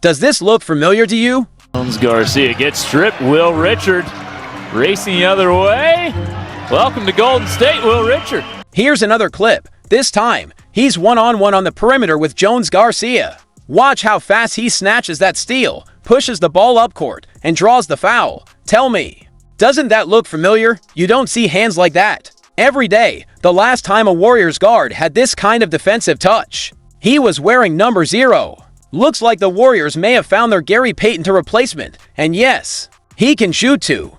Does this look familiar to you? Jones Garcia gets stripped. Will Richard racing the other way. Welcome to Golden State, Will Richard. Here's another clip. This time, he's one-on-one on the perimeter with Jones Garcia. Watch how fast he snatches that steal, pushes the ball up court, and draws the foul. Tell me, doesn't that look familiar? You don't see hands like that every day. The last time a Warriors guard had this kind of defensive touch, he was wearing number 0. Looks like the Warriors may have found their Gary Payton to replacement. And yes, he can shoot too.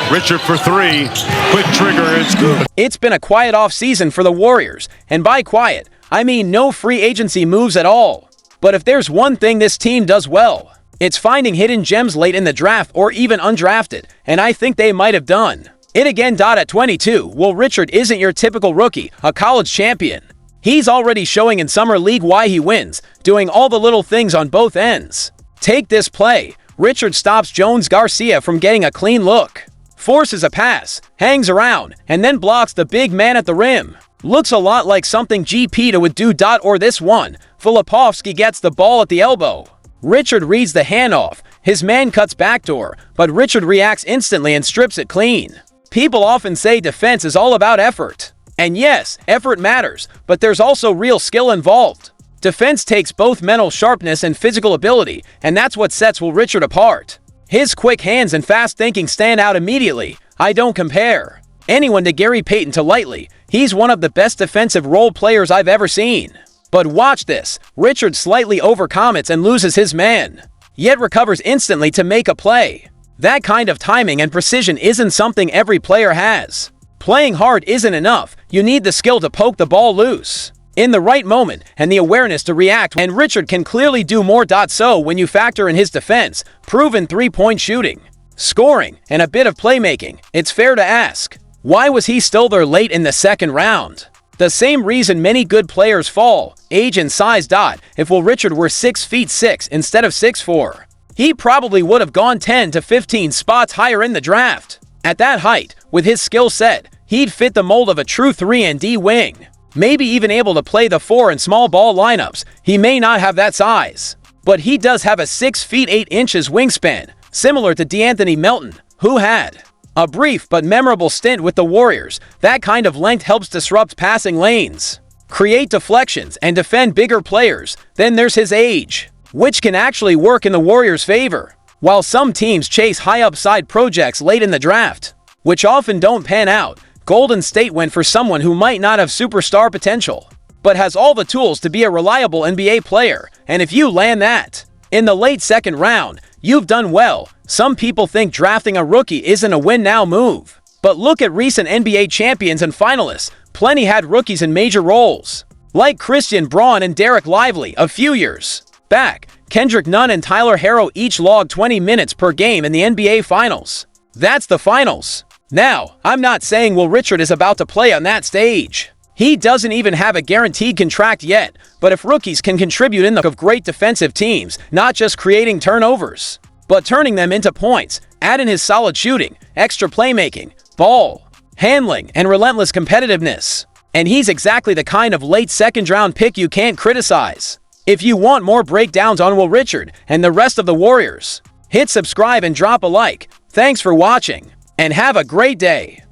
Richard for 3. Quick trigger, it's good. It's been a quiet off-season for the Warriors. And by quiet, I mean no free agency moves at all. But if there's one thing this team does well, it's finding hidden gems late in the draft or even undrafted. And I think they might have done it again. At 22, Will Richard isn't your typical rookie, a college champion. He's already showing in Summer League why he wins, doing all the little things on both ends. Take this play. Richard stops Jones Garcia from getting a clean look, forces a pass, hangs around, and then blocks the big man at the rim. Looks a lot like something GP would do. Or this one. Filipovsky gets the ball at the elbow. Richard reads the handoff. His man cuts backdoor, but Richard reacts instantly and strips it clean. People often say defense is all about effort. And yes, effort matters, but there's also real skill involved. Defense takes both mental sharpness and physical ability, and that's what sets Will Richard apart. His quick hands and fast thinking stand out immediately. I don't compare anyone to Gary Payton too lightly. He's one of the best defensive role players I've ever seen. But watch this. Richard slightly overcommits and loses his man, yet recovers instantly to make a play. That kind of timing and precision isn't something every player has. Playing hard isn't enough. You need the skill to poke the ball loose in the right moment and the awareness to react, and Richard can clearly do more. So when you factor in his defense, proven three-point shooting, scoring, and a bit of playmaking, it's fair to ask, why was he still there late in the second round? The same reason many good players fall, age and size. If Will Richard were 6'6" instead of 6'4", he probably would have gone 10 to 15 spots higher in the draft. At that height, with his skill set, he'd fit the mold of a true 3-and-D wing. Maybe even able to play the 4 and small ball lineups. He may not have that size, but he does have a 6 feet 8 inches wingspan, similar to DeAnthony Melton, who had a brief but memorable stint with the Warriors. That kind of length helps disrupt passing lanes, create deflections, and defend bigger players. Then there's his age, which can actually work in the Warriors' favor. While some teams chase high upside projects late in the draft, which often don't pan out, Golden State went for someone who might not have superstar potential, but has all the tools to be a reliable NBA player. And if you land that in the late second round, you've done well. Some people think drafting a rookie isn't a win-now move, but look at recent NBA champions and finalists. Plenty had rookies in major roles, like Christian Braun and Derek Lively a few years back. Kendrick Nunn and Tyler Herro each logged 20 minutes per game in the NBA Finals. That's the finals. Now, I'm not saying Will Richard is about to play on that stage. He doesn't even have a guaranteed contract yet, but if rookies can contribute in the of great defensive teams, not just creating turnovers, but turning them into points, add in his solid shooting, extra playmaking, ball handling, and relentless competitiveness, and he's exactly the kind of late second-round pick you can't criticize. If you want more breakdowns on Will Richard and the rest of the Warriors, hit subscribe and drop a like. Thanks for watching, and have a great day.